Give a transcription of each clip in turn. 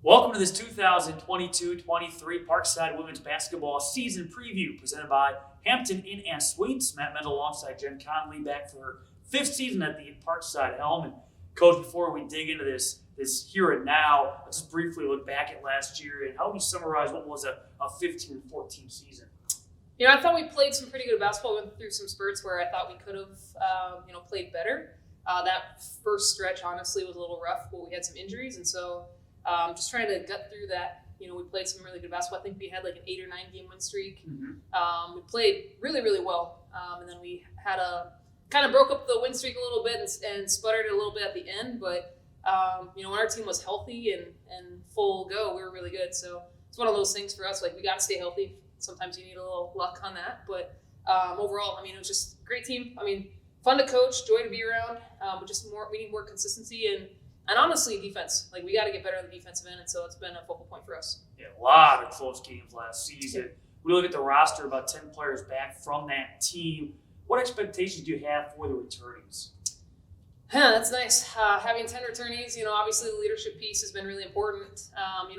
Welcome to this 2022-23 Parkside Women's Basketball Season Preview presented by Hampton Inn Suites. Matt Menzl alongside Jen Conley back for her fifth season at the Parkside helm. And Coach, before we dig into this here and now, let's just briefly look back at last year and how would you summarize what was a 15-14 season? You know, I thought we played some pretty good basketball. We went through some spurts where I thought we could have, played better. That first stretch, honestly, was a little rough, but we had some injuries, and so just trying to gut through that. You know, we played some really good basketball. I think we had like an 8 or 9 game win streak. Mm-hmm. We played really, really well, and then we had kind of broke up the win streak a little bit and sputtered it a little bit at the end. But when our team was healthy and full go, we were really good. So it's one of those things for us. Like, we got to stay healthy. Sometimes you need a little luck on that, but overall, it was just a great team. Fun to coach, joy to be around, but just we need more consistency and honestly, defense. Like, we got to get better on the defensive end, and so it's been a focal point for us. Yeah, a lot of close games last season. We look at the roster, about 10 players back from that team. What expectations do you have for the returnees? That's nice. Having 10 returnees, obviously the leadership piece has been really important.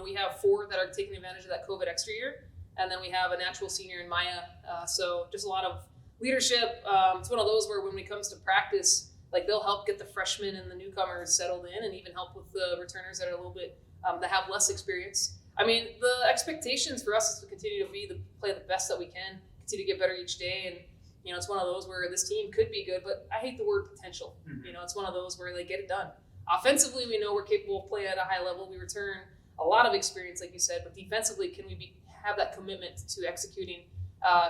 We have 4 that are taking advantage of that COVID extra year, and then we have a natural senior in Maya. So just a lot of leadership. It's one of those where when it comes to practice, like, they'll help get the freshmen and the newcomers settled in and even help with the returners that are a little bit, that have less experience. The expectations for us is to continue to play the best that we can, continue to get better each day. And, it's one of those where this team could be good, but I hate the word potential. Mm-hmm. It's one of those where they get it done. Offensively, we know we're capable of playing at a high level. We return a lot of experience, like you said, but defensively, can we have that commitment to executing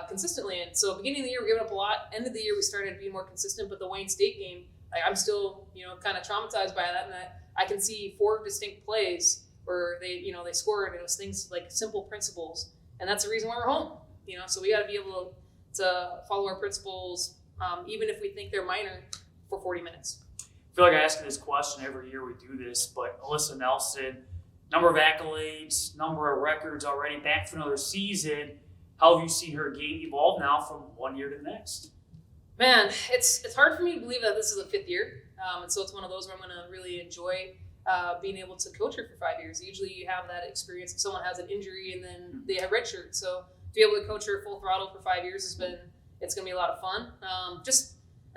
consistently? And so beginning of the year, we're giving up a lot. End of the year, we started being more consistent, but the Wayne State game, I'm still, kind of traumatized by that, and that I can see 4 distinct plays where they scored, and it was things like simple principles, and that's the reason why we're home. So we got to be able to follow our principles, even if we think they're minor, for 40 minutes. I feel like I ask this question every year we do this, but Alyssa Nelson, number of accolades, number of records already, back for another season. How have you seen her game evolve now from one year to the next? Man, it's hard for me to believe that this is the 5th year. And so it's one of those where I'm going to really enjoy being able to coach her for 5 years. Usually you have that experience if someone has an injury and then they have redshirt. So to be able to coach her full throttle for 5 years it's going to be a lot of fun. And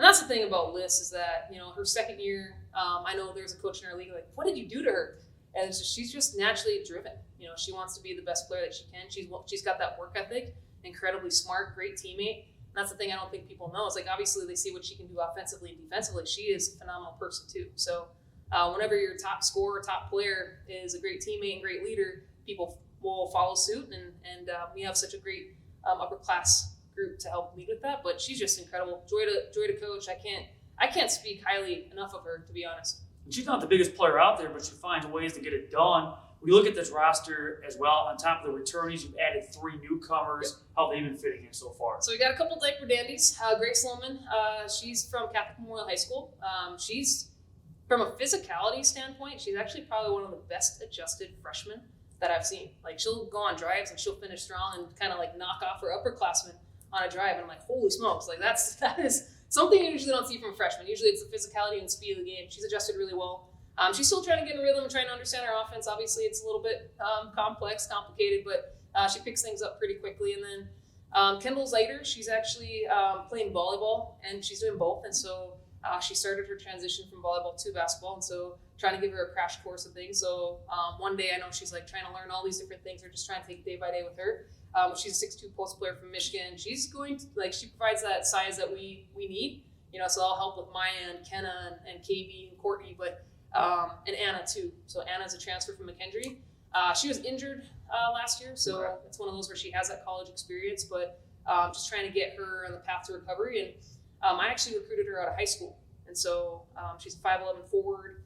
that's the thing about Liz is that, her second year, I know there's a coach in our league like, what did you do to her? And she's just naturally driven. She wants to be the best player that she can. She's got that work ethic, incredibly smart, great teammate. That's the thing I don't think people know. It's like, obviously they see what she can do offensively and defensively. She is a phenomenal person too. So whenever your top scorer, top player is a great teammate and great leader, people will follow suit. And we have such a great upper class group to help lead with that. But she's just incredible. Joy to coach. I can't speak highly enough of her, to be honest. She's not the biggest player out there, but she finds ways to get it done. We look at this roster as well. On top of the returnees, you've added 3 newcomers. How have they been fitting in so far? So we got a couple diaper dandies. Grace Sloman, she's from Catholic Memorial High School. She's, from a physicality standpoint, she's actually probably one of the best adjusted freshmen that I've seen. Like, she'll go on drives and she'll finish strong and kind of like knock off her upperclassmen on a drive. And I'm like, holy smokes! Like, that is something you usually don't see from freshmen. Usually it's the physicality and speed of the game. She's adjusted really well. She's still trying to get in rhythm and trying to understand our offense. Obviously, it's a little bit complicated, but she picks things up pretty quickly. And then Kendall Zeiter, she's actually playing volleyball, and she's doing both. And so she started her transition from volleyball to basketball, and so trying to give her a crash course of things. So one day I know she's like trying to learn all these different things. We're just trying to take it day by day with her. She's a 6'2" post player from Michigan. She's going to, she provides that size that we need. So I'll help with Maya and Kenna and KB and Courtney, but and Anna too. So Anna's a transfer from McKendree. She was injured last year, so it's one of those where she has that college experience, but just trying to get her on the path to recovery. And I actually recruited her out of high school, and so she's a 5'11" forward,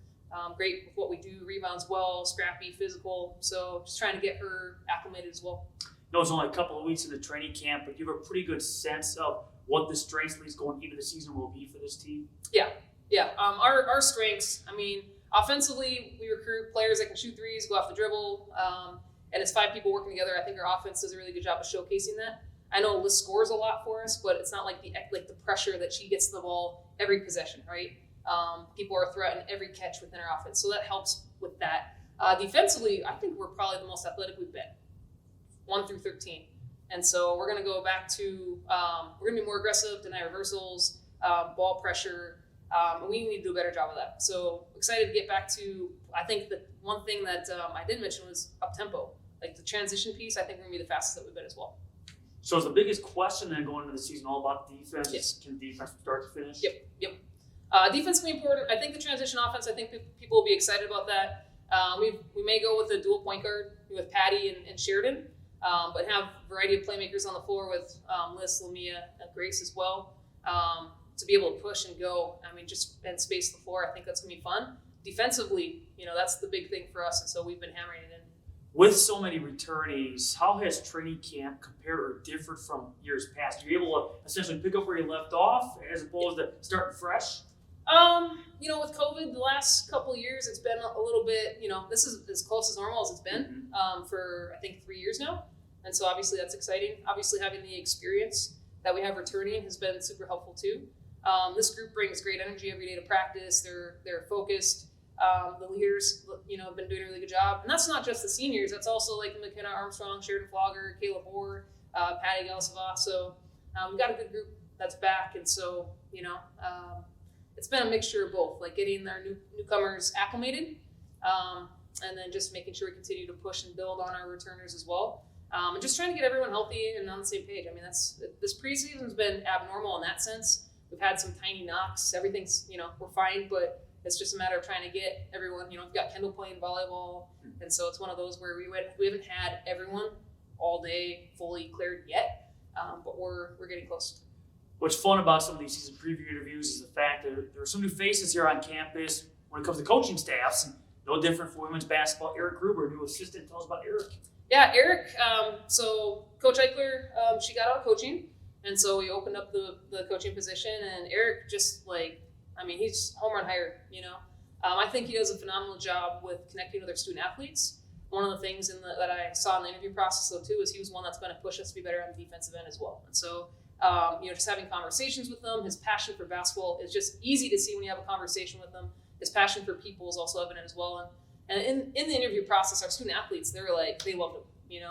great with what we do, rebounds well, scrappy, physical. So just trying to get her acclimated as well. I know it's only a couple of weeks in the training camp, but you have a pretty good sense of what the strengths leads going into the season will be for this team. Yeah. Our strengths, offensively, we recruit players that can shoot threes, go off the dribble, and it's 5 people working together. I think our offense does a really good job of showcasing that. I know Liz scores a lot for us, but it's not like the pressure that she gets the ball every possession, right? People are threatened every catch within our offense, so that helps with that. Defensively, I think we're probably the most athletic we've been, 1 through 13. And so we're going to go back to, we're going to be more aggressive, deny reversals, ball pressure, and we need to do a better job of that. So excited to get back to, I think the one thing that I did mention was up-tempo. Like the transition piece, I think we're going to be the fastest that we've been as well. So is the biggest question then going into the season all about defense? Yes. Can defense from start to finish? Yep. Defense will be important. I think the transition offense, I think people will be excited about that. We may go with a dual point guard with Patty and Sheridan, but have a variety of playmakers on the floor with Liz, Lamia, and Grace as well, to be able to push and go. I mean, just and space the floor. I think that's going to be fun. Defensively, that's the big thing for us, and so we've been hammering it in. With so many returnees, how has training camp compared or differed from years past? Are you able to essentially pick up where you left off as opposed to starting fresh? With COVID, the last couple of years, it's been a little bit, this is as close as normal as it's been for, I think, 3 years now. And so obviously that's exciting. Obviously having the experience that we have returning has been super helpful too. This group brings great energy every day to practice. They're focused. The leaders, have been doing a really good job. And that's not just the seniors. That's also like McKenna Armstrong, Sheridan Flogger, Caleb Hoare, Patty Galasava. So we've got a good group that's back. And so, it's been a mixture of both, like getting our newcomers acclimated, and then just making sure we continue to push and build on our returners as well. And just trying to get everyone healthy and on the same page. I mean, this preseason's been abnormal in that sense. We've had some tiny knocks. Everything's, we're fine, but it's just a matter of trying to get everyone, we've got Kendall playing volleyball. And so it's one of those where we haven't had everyone all day fully cleared yet, but we're getting close. What's fun about some of these season preview interviews is the fact that there are some new faces here on campus when it comes to coaching staffs. And no different for women's basketball. Eric Gruber, new assistant. Tell us about Eric. Yeah, Eric. So Coach Eichler, she got out of coaching, and so we opened up the coaching position. And Eric just he's home run hired. I think he does a phenomenal job with connecting with our student athletes. One of the things that I saw in the interview process though too is he was one that's going to push us to be better on the defensive end as well. And so. Just having conversations with them, his passion for basketball is just easy to see when you have a conversation with them. His passion for people is also evident as well. And in the interview process, our student athletes, they loved him,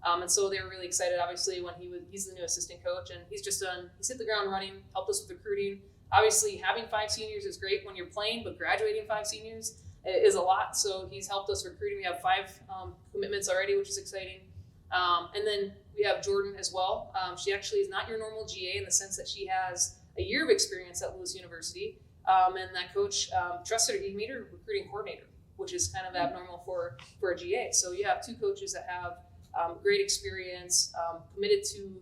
and so they were really excited, obviously, when he's the new assistant coach, and he's hit the ground running, helped us with recruiting. Obviously, having 5 seniors is great when you're playing, but graduating 5 seniors is a lot. So he's helped us recruiting. We have 5 commitments already, which is exciting. And then we have Jordan as well. She actually is not your normal GA in the sense that she has a year of experience at Lewis University. And that coach trusted her. He made her recruiting coordinator, which is kind of abnormal for a GA. So you have 2 coaches that have great experience, committed to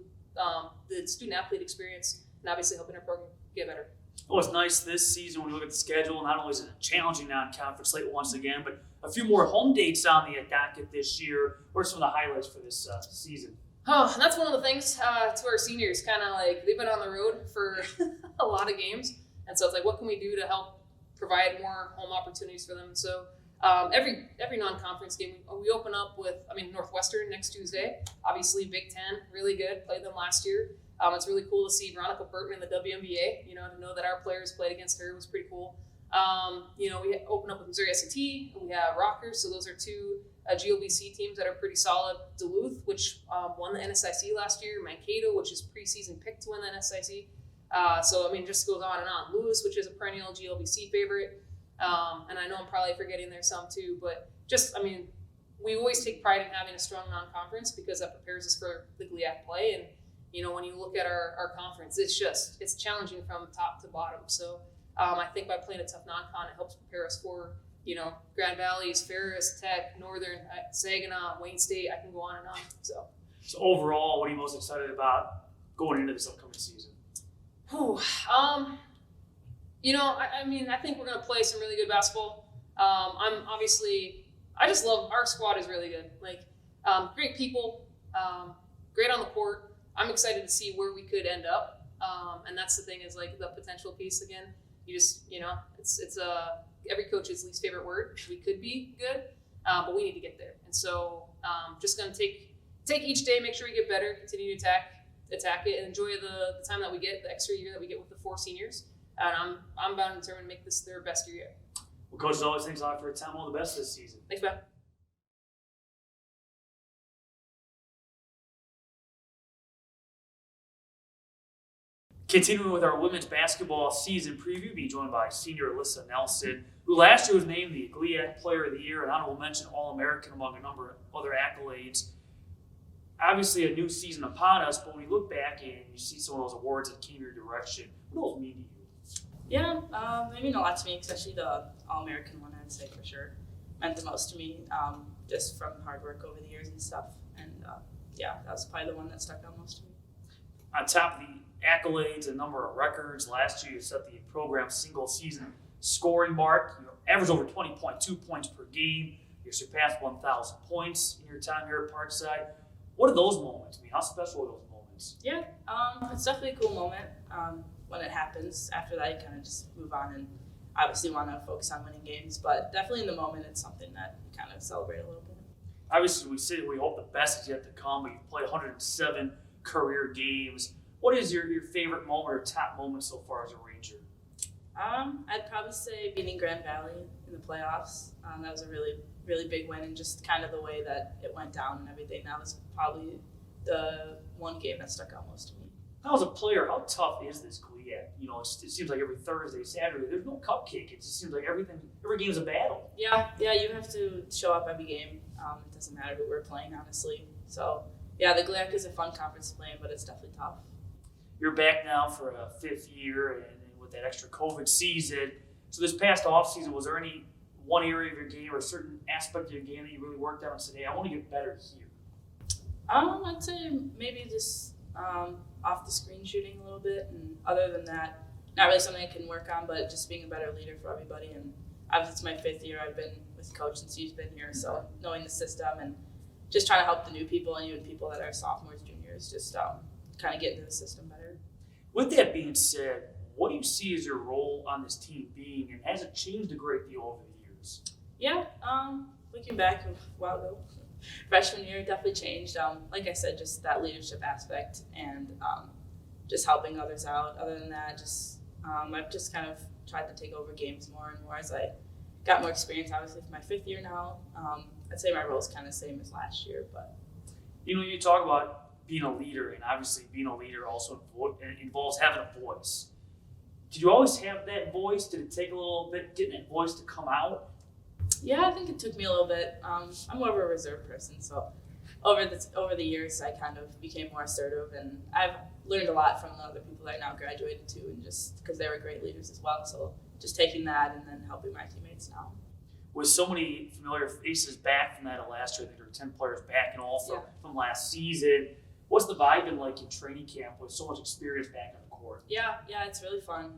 the student athlete experience, and obviously helping our program get better. Well, it's nice this season when you look at the schedule. Not only is it a challenging non-conference slate once again, but a few more home dates on the docket this year. What are some of the highlights for this season? Oh, and that's one of the things to our seniors, kind of like they've been on the road for a lot of games. And so it's like, what can we do to help provide more home opportunities for them? And so every non-conference game, we open up with, Northwestern next Tuesday. Obviously, Big Ten, really good. Played them last year. It's really cool to see Veronica Burton in the WNBA. To know that our players played against her was pretty cool. We open up with Missouri S&T. We have Rockers, so those are 2 GLBC teams that are pretty solid. Duluth, which won the NSIC last year. Mankato, which is preseason picked to win the NSIC. Just goes on and on. Lewis, which is a perennial GLBC favorite. And I know I'm probably forgetting there some too, but we always take pride in having a strong non-conference because that prepares us for the GLIAC play. And, when you look at our conference, it's challenging from top to bottom. So I think by playing a tough non-con, it helps prepare us for, Grand Valley's, Ferris, Tech, Northern, Saginaw, Wayne State. I can go on and on. So overall, what are you most excited about going into this upcoming season? I think we're going to play some really good basketball. I just love, our squad is really good. Great people, great on the court. I'm excited to see where we could end up. And that's the thing is the potential piece again. You just, it's every coach's least favorite word. We could be good, but we need to get there. And so just going to take each day, make sure we get better, continue to attack it, and enjoy the time that we get, the extra year that we get with the 4 seniors. And I'm bound and determined to make this their best year yet. Well, Coach, as always, thanks a lot for your time. All the best this season. Thanks, man. Continuing with our women's basketball season preview, be joined by senior Alyssa Nelson, who last year was named the GLIAC Player of the Year and honorable mention All-American among a number of other accolades. Obviously, a new season upon us, but when you look back and you see some of those awards that came your direction, what do those mean to you? Yeah, they mean a lot to me, especially the All-American one, I'd say for sure. Meant the most to me, just from hard work over the years and stuff. And yeah, that was probably the one that stuck out most to me. On top of the accolades and number of records, last year you set the program single season scoring mark. You averaged over 20.2 points per game. You surpassed 1,000 points in your time here at Parkside. What are those moments? I mean, how special are those moments? Yeah, it's definitely a cool moment when it happens. After that, you kind of just move on and obviously want to focus on winning games. But definitely in the moment, it's something that you kind of celebrate a little bit. Obviously, we hope the best is yet to come. You've played 107 career games. What is your favorite moment or top moment so far as a Ranger? I'd probably say beating Grand Valley in the playoffs. That was a really, really big win, and just kind of the way that it went down and everything. That was probably the one game that stuck out most to me. Now, as a player, how tough is this GLIAC? You know, it seems like every Thursday, Saturday, there's no cupcake. It just seems like every game's a battle. Yeah, you have to show up every game. It doesn't matter who we're playing, honestly. So, yeah, the GLIAC is a fun conference to play in, but it's definitely tough. You're back now for a fifth year and with that extra COVID season. So this past offseason, was there any one area of your game or a certain aspect of your game that you really worked on and said, hey, I want to get better here? I'd say maybe just off the screen shooting a little bit. And other than that, not really something I can work on, but just being a better leader for everybody. And obviously it's my fifth year. I've been with Coach since he's been here. So knowing the system and just trying to help the new people and even people that are sophomores, juniors, just kind of get into the system better. With that being said, what do you see as your role on this team being, and has it changed a great deal over the years? Yeah, looking back a while ago, freshman year definitely changed. Like I said, just that leadership aspect and just helping others out. Other than that, I've just kind of tried to take over games more and more as I got more experience. Obviously, for my fifth year now, I'd say my role is kind of the same as last year. But you know, you talk about being a leader, and obviously being a leader also involves having a voice. Did you always have that voice? Did it take a little bit getting that voice to come out? Yeah, I think it took me a little bit. I'm more of a reserved person, so over the years, I kind of became more assertive, and I've learned a lot from the other people that I now graduated to, and just because they were great leaders as well. So just taking that and then helping my teammates now. With so many familiar faces back from that last year, I think there were 10 players back and all from last season. What's the vibe been like in training camp with so much experience back on the court? Yeah, it's really fun.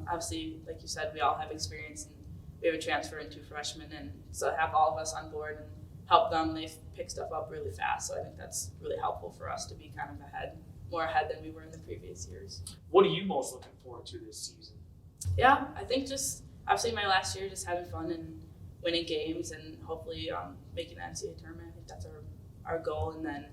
Obviously, like you said, we all have experience, and we have a transfer in 2 freshmen, and so have all of us on board and help them. They pick stuff up really fast, so I think that's really helpful for us to be kind of more ahead than we were in the previous years. What are you most looking forward to this season? Yeah, I think just obviously my last year, just having fun and winning games, and hopefully making the NCAA tournament. I think that's our goal, and then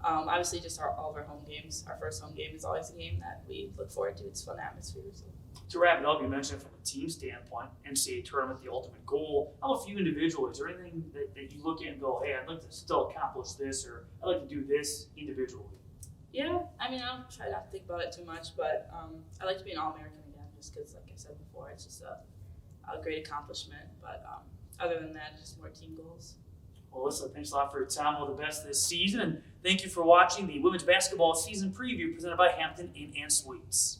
obviously just all of our home games. Our first home game is always a game that we look forward to. It's a fun atmosphere. So. To wrap it up, you mentioned from a team standpoint, NCAA tournament, the ultimate goal. How about for you individually? Is there anything that you look at and go, hey, I'd like to still accomplish this, or I'd like to do this individually? Yeah, I mean, I'll try not to think about it too much, but I'd like to be an All-American again, just because, like I said before, it's just a great accomplishment. But other than that, just more team goals. Well, Alyssa, thanks a lot for your time. All the best this season. And thank you for watching the women's basketball season preview presented by Hampton Inn Suites.